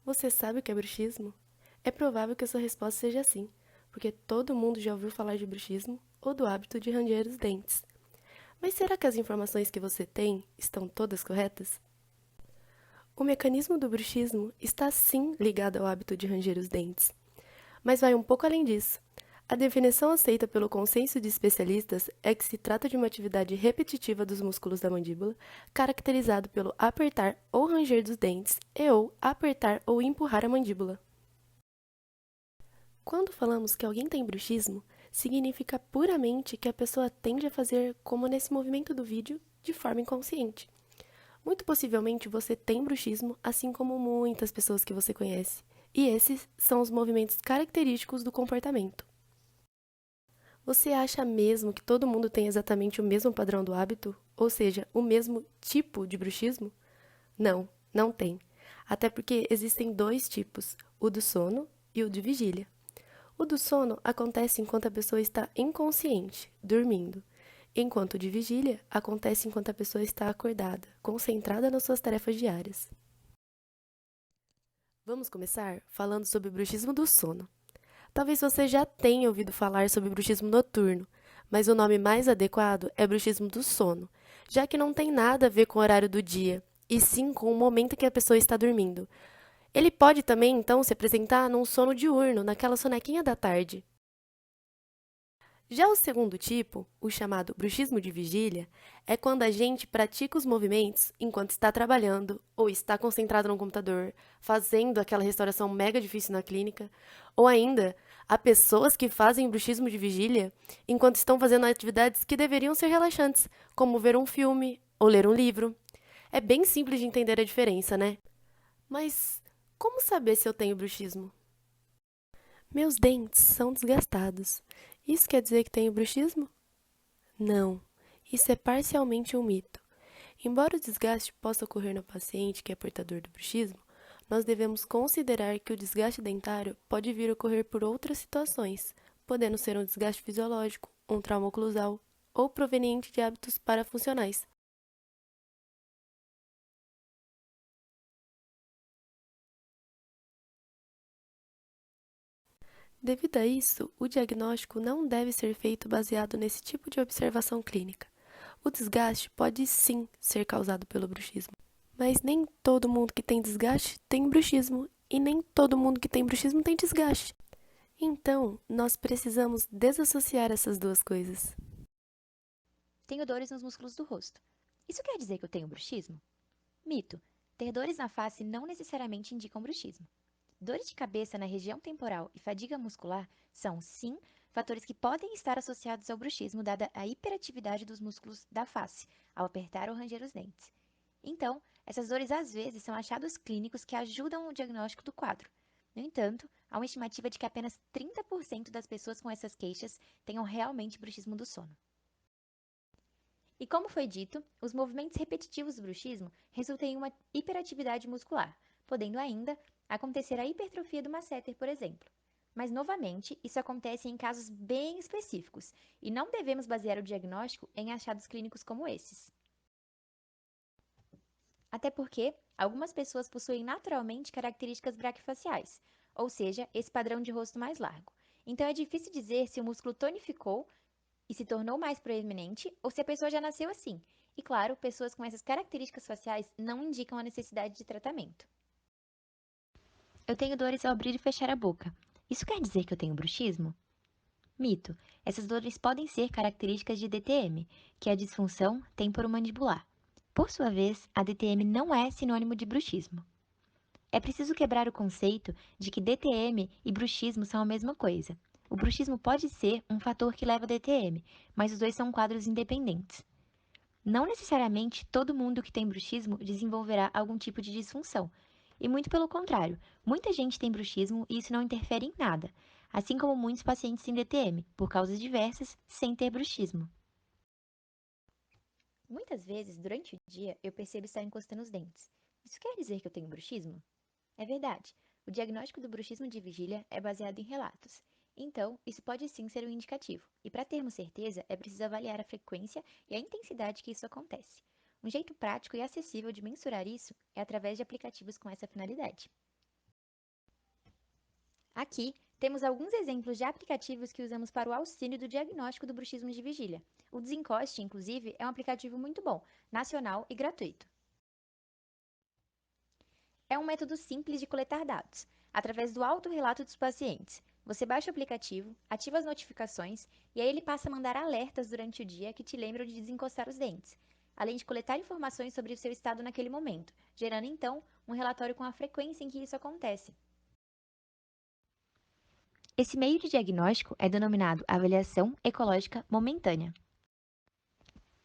Você sabe o que é bruxismo? É provável que a sua resposta seja sim, porque todo mundo já ouviu falar de bruxismo ou do hábito de ranger os dentes. Mas será que as informações que você tem estão todas corretas? O mecanismo do bruxismo está sim ligado ao hábito de ranger os dentes, mas vai um pouco além disso. A definição aceita pelo consenso de especialistas é que se trata de uma atividade repetitiva dos músculos da mandíbula, caracterizado pelo apertar ou ranger dos dentes e ou apertar ou empurrar a mandíbula. Quando falamos que alguém tem bruxismo, significa puramente que a pessoa tende a fazer como nesse movimento do vídeo, de forma inconsciente. Muito possivelmente você tem bruxismo, assim como muitas pessoas que você conhece, e esses são os movimentos característicos do comportamento. Você acha mesmo que todo mundo tem exatamente o mesmo padrão do hábito? Ou seja, o mesmo tipo de bruxismo? Não, não tem. Até porque existem dois tipos, o do sono e o de vigília. O do sono acontece enquanto a pessoa está inconsciente, dormindo, enquanto o de vigília acontece enquanto a pessoa está acordada, concentrada nas suas tarefas diárias. Vamos começar falando sobre o bruxismo do sono. Talvez você já tenha ouvido falar sobre bruxismo noturno, mas o nome mais adequado é bruxismo do sono, já que não tem nada a ver com o horário do dia, e sim com o momento em que a pessoa está dormindo. Ele pode também, então, se apresentar num sono diurno, naquela sonequinha da tarde. Já o segundo tipo, o chamado bruxismo de vigília, é quando a gente pratica os movimentos enquanto está trabalhando ou está concentrado no computador, fazendo aquela restauração mega difícil na clínica, ou ainda há pessoas que fazem bruxismo de vigília enquanto estão fazendo atividades que deveriam ser relaxantes, como ver um filme ou ler um livro. É bem simples de entender a diferença, né? Mas como saber se eu tenho bruxismo? Meus dentes são desgastados. Isso quer dizer que tenho bruxismo? Não, isso é parcialmente um mito. Embora o desgaste possa ocorrer no paciente que é portador do bruxismo, nós devemos considerar que o desgaste dentário pode vir a ocorrer por outras situações, podendo ser um desgaste fisiológico, um trauma oclusal ou proveniente de hábitos parafuncionais. Devido a isso, o diagnóstico não deve ser feito baseado nesse tipo de observação clínica. O desgaste pode sim ser causado pelo bruxismo, mas nem todo mundo que tem desgaste tem bruxismo, e nem todo mundo que tem bruxismo tem desgaste. Então, nós precisamos desassociar essas duas coisas. Tenho dores nos músculos do rosto. Isso quer dizer que eu tenho bruxismo? Mito. Ter dores na face não necessariamente indicam bruxismo. Dores de cabeça na região temporal e fadiga muscular são, sim, fatores que podem estar associados ao bruxismo, dada a hiperatividade dos músculos da face, ao apertar ou ranger os dentes. Então, essas dores às vezes são achados clínicos que ajudam no diagnóstico do quadro. No entanto, há uma estimativa de que apenas 30% das pessoas com essas queixas tenham realmente bruxismo do sono. E como foi dito, os movimentos repetitivos do bruxismo resultam em uma hiperatividade muscular, podendo ainda acontecer a hipertrofia do masseter, por exemplo. Mas, novamente, isso acontece em casos bem específicos, e não devemos basear o diagnóstico em achados clínicos como esses. Até porque algumas pessoas possuem naturalmente características braquifaciais, ou seja, esse padrão de rosto mais largo. Então é difícil dizer se o músculo tonificou e se tornou mais proeminente ou se a pessoa já nasceu assim. E claro, pessoas com essas características faciais não indicam a necessidade de tratamento. Eu tenho dores ao abrir e fechar a boca. Isso quer dizer que eu tenho bruxismo? Mito. Essas dores podem ser características de DTM, que é a disfunção temporomandibular. Por sua vez, a DTM não é sinônimo de bruxismo. É preciso quebrar o conceito de que DTM e bruxismo são a mesma coisa. O bruxismo pode ser um fator que leva a DTM, mas os dois são quadros independentes. Não necessariamente todo mundo que tem bruxismo desenvolverá algum tipo de disfunção. E muito pelo contrário, muita gente tem bruxismo e isso não interfere em nada, assim como muitos pacientes têm DTM, por causas diversas, sem ter bruxismo. Muitas vezes, durante o dia, eu percebo estar encostando os dentes. Isso quer dizer que eu tenho bruxismo? É verdade. O diagnóstico do bruxismo de vigília é baseado em relatos. Então, isso pode sim ser um indicativo. E para termos certeza, é preciso avaliar a frequência e a intensidade que isso acontece. Um jeito prático e acessível de mensurar isso é através de aplicativos com essa finalidade. Aqui temos alguns exemplos de aplicativos que usamos para o auxílio do diagnóstico do bruxismo de vigília. O Desencoste, inclusive, é um aplicativo muito bom, nacional e gratuito. É um método simples de coletar dados, através do autorrelato dos pacientes. Você baixa o aplicativo, ativa as notificações e aí ele passa a mandar alertas durante o dia que te lembram de desencostar os dentes, além de coletar informações sobre o seu estado naquele momento, gerando então um relatório com a frequência em que isso acontece. Esse meio de diagnóstico é denominado avaliação ecológica momentânea.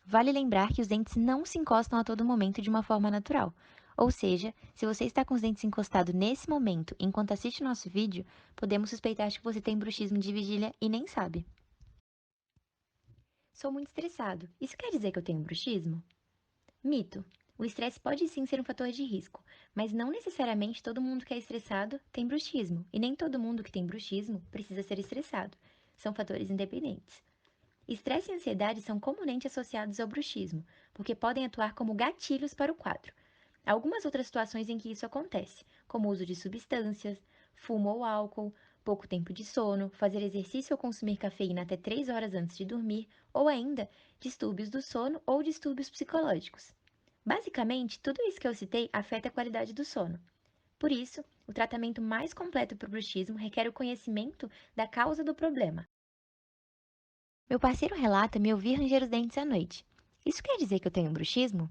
Vale lembrar que os dentes não se encostam a todo momento de uma forma natural. Ou seja, se você está com os dentes encostados nesse momento enquanto assiste o nosso vídeo, podemos suspeitar que você tem bruxismo de vigília e nem sabe. Sou muito estressado. Isso quer dizer que eu tenho bruxismo? Mito. O estresse pode sim ser um fator de risco, mas não necessariamente todo mundo que é estressado tem bruxismo, e nem todo mundo que tem bruxismo precisa ser estressado. São fatores independentes. Estresse e ansiedade são comumente associados ao bruxismo, porque podem atuar como gatilhos para o quadro. Há algumas outras situações em que isso acontece, como o uso de substâncias, fumo ou álcool, pouco tempo de sono, fazer exercício ou consumir cafeína até 3 horas antes de dormir, ou ainda distúrbios do sono ou distúrbios psicológicos. Basicamente, tudo isso que eu citei afeta a qualidade do sono. Por isso, o tratamento mais completo para o bruxismo requer o conhecimento da causa do problema. Meu parceiro relata me ouvir ranger os dentes à noite. Isso quer dizer que eu tenho bruxismo?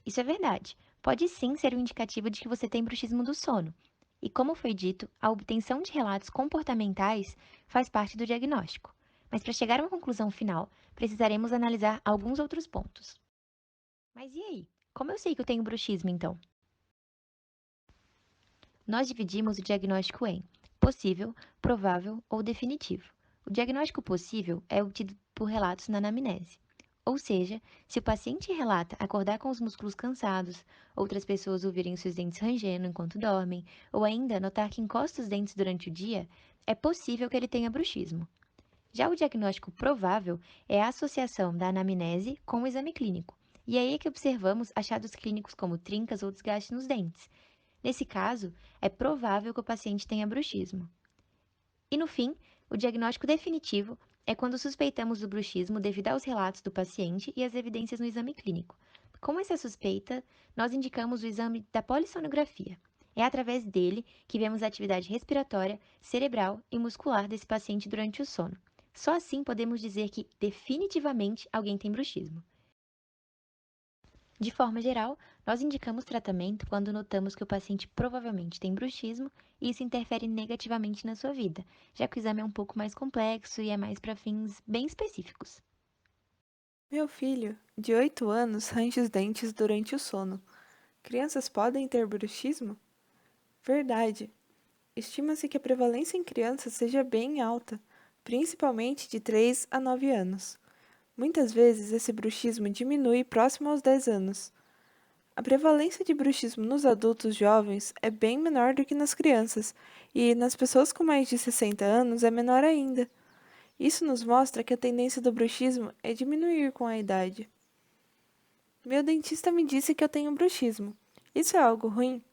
Isso é verdade. Pode sim ser um indicativo de que você tem bruxismo do sono. E como foi dito, a obtenção de relatos comportamentais faz parte do diagnóstico. Mas para chegar a uma conclusão final, precisaremos analisar alguns outros pontos. Mas e aí? Como eu sei que eu tenho bruxismo então? Nós dividimos o diagnóstico em possível, provável ou definitivo. O diagnóstico possível é obtido por relatos na anamnese. Ou seja, se o paciente relata acordar com os músculos cansados, outras pessoas ouvirem seus dentes rangendo enquanto dormem, ou ainda notar que encosta os dentes durante o dia, é possível que ele tenha bruxismo. Já o diagnóstico provável é a associação da anamnese com o exame clínico. E aí é que observamos achados clínicos como trincas ou desgaste nos dentes. Nesse caso, é provável que o paciente tenha bruxismo. E no fim, o diagnóstico definitivo é quando suspeitamos do bruxismo devido aos relatos do paciente e às evidências no exame clínico. Com essa suspeita, nós indicamos o exame da polissonografia. É através dele que vemos a atividade respiratória, cerebral e muscular desse paciente durante o sono. Só assim podemos dizer que definitivamente alguém tem bruxismo. De forma geral, nós indicamos tratamento quando notamos que o paciente provavelmente tem bruxismo e isso interfere negativamente na sua vida, já que o exame é um pouco mais complexo e é mais para fins bem específicos. Meu filho, de 8 anos, range os dentes durante o sono. Crianças podem ter bruxismo? Verdade. Estima-se que a prevalência em crianças seja bem alta, principalmente de 3 a 9 anos. Muitas vezes esse bruxismo diminui próximo aos 10 anos. A prevalência de bruxismo nos adultos jovens é bem menor do que nas crianças, e nas pessoas com mais de 60 anos é menor ainda. Isso nos mostra que a tendência do bruxismo é diminuir com a idade. Meu dentista me disse que eu tenho bruxismo. Isso é algo ruim?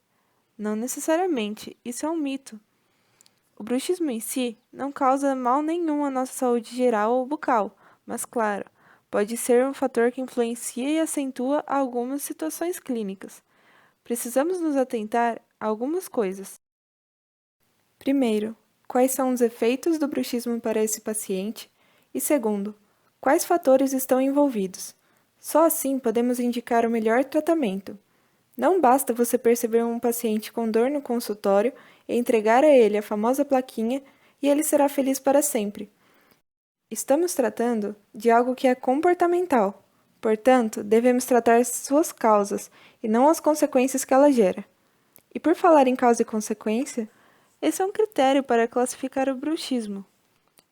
Não necessariamente, isso é um mito. O bruxismo em si não causa mal nenhum à nossa saúde geral ou bucal, mas claro, pode ser um fator que influencia e acentua algumas situações clínicas. Precisamos nos atentar a algumas coisas. Primeiro, quais são os efeitos do bruxismo para esse paciente? E segundo, quais fatores estão envolvidos? Só assim podemos indicar o melhor tratamento. Não basta você perceber um paciente com dor no consultório e entregar a ele a famosa plaquinha e ele será feliz para sempre. Estamos tratando de algo que é comportamental. Portanto, devemos tratar suas causas e não as consequências que ela gera. E por falar em causa e consequência, esse é um critério para classificar o bruxismo.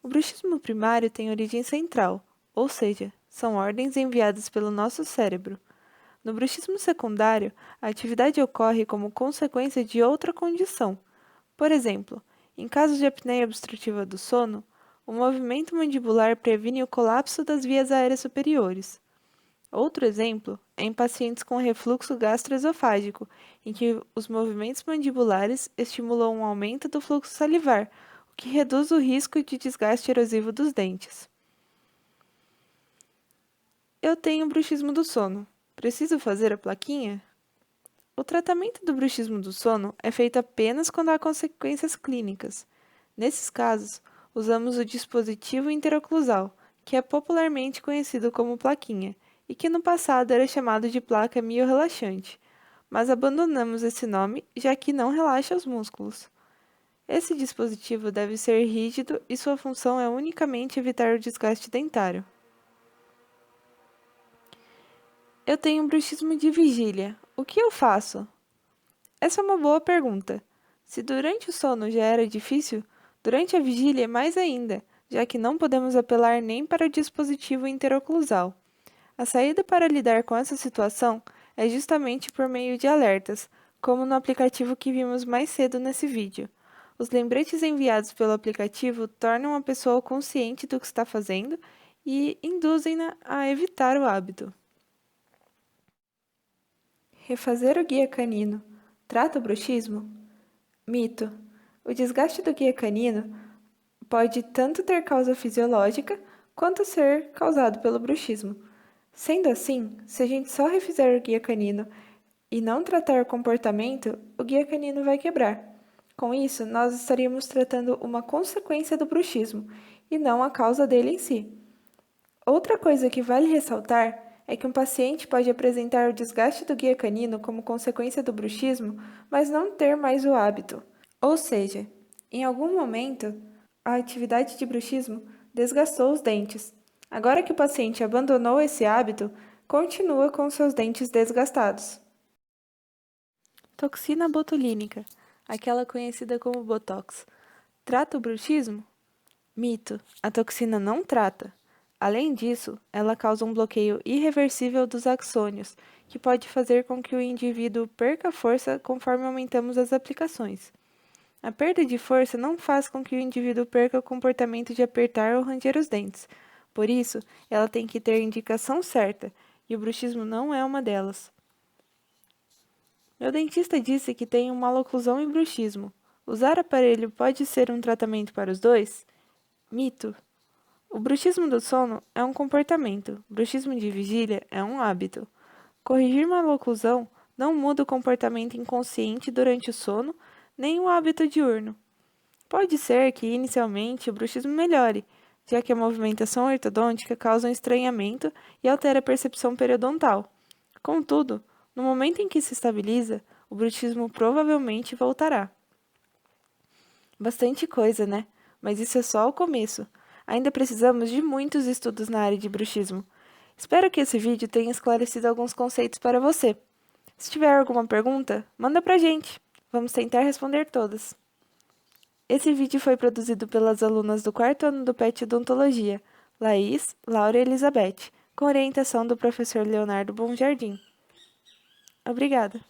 O bruxismo primário tem origem central, ou seja, são ordens enviadas pelo nosso cérebro. No bruxismo secundário, a atividade ocorre como consequência de outra condição. Por exemplo, em casos de apneia obstrutiva do sono, o movimento mandibular previne o colapso das vias aéreas superiores. Outro exemplo é em pacientes com refluxo gastroesofágico, em que os movimentos mandibulares estimulam um aumento do fluxo salivar, o que reduz o risco de desgaste erosivo dos dentes. Eu tenho bruxismo do sono. Preciso fazer a plaquinha? O tratamento do bruxismo do sono é feito apenas quando há consequências clínicas. Nesses casos, usamos o dispositivo interoclusal, que é popularmente conhecido como plaquinha, e que no passado era chamado de placa miorrelaxante, mas abandonamos esse nome já que não relaxa os músculos. Esse dispositivo deve ser rígido e sua função é unicamente evitar o desgaste dentário. Eu tenho bruxismo de vigília. O que eu faço? Essa é uma boa pergunta. Se durante o sono já era difícil, durante a vigília mais ainda, já que não podemos apelar nem para o dispositivo interoclusal. A saída para lidar com essa situação é justamente por meio de alertas, como no aplicativo que vimos mais cedo nesse vídeo. Os lembretes enviados pelo aplicativo tornam a pessoa consciente do que está fazendo e induzem-na a evitar o hábito. Refazer o guia canino trata o bruxismo? Mito. O desgaste do guia canino pode tanto ter causa fisiológica quanto ser causado pelo bruxismo. Sendo assim, se a gente só refizer o guia canino e não tratar o comportamento, o guia canino vai quebrar. Com isso, nós estaríamos tratando uma consequência do bruxismo e não a causa dele em si. Outra coisa que vale ressaltar é que um paciente pode apresentar o desgaste do guia canino como consequência do bruxismo, mas não ter mais o hábito. Ou seja, em algum momento, a atividade de bruxismo desgastou os dentes. Agora que o paciente abandonou esse hábito, continua com seus dentes desgastados. Toxina botulínica, aquela conhecida como Botox, trata o bruxismo? Mito, a toxina não trata. Além disso, ela causa um bloqueio irreversível dos axônios, que pode fazer com que o indivíduo perca força conforme aumentamos as aplicações. A perda de força não faz com que o indivíduo perca o comportamento de apertar ou ranger os dentes. Por isso, ela tem que ter a indicação certa, e o bruxismo não é uma delas. Meu dentista disse que tenho maloclusão e bruxismo. Usar aparelho pode ser um tratamento para os dois? Mito. O bruxismo do sono é um comportamento, bruxismo de vigília é um hábito. Corrigir maloclusão não muda o comportamento inconsciente durante o sono, nem o hábito diurno. Pode ser que, inicialmente, o bruxismo melhore, já que a movimentação ortodôntica causa um estranhamento e altera a percepção periodontal. Contudo, no momento em que se estabiliza, o bruxismo provavelmente voltará. Bastante coisa, né? Mas isso é só o começo. Ainda precisamos de muitos estudos na área de bruxismo. Espero que esse vídeo tenha esclarecido alguns conceitos para você. Se tiver alguma pergunta, manda pra gente. Vamos tentar responder todas. Esse vídeo foi produzido pelas alunas do 4º ano do PET Odontologia, Laís, Laura e Elizabeth, com orientação do professor Leonardo Bonjardim. Obrigada!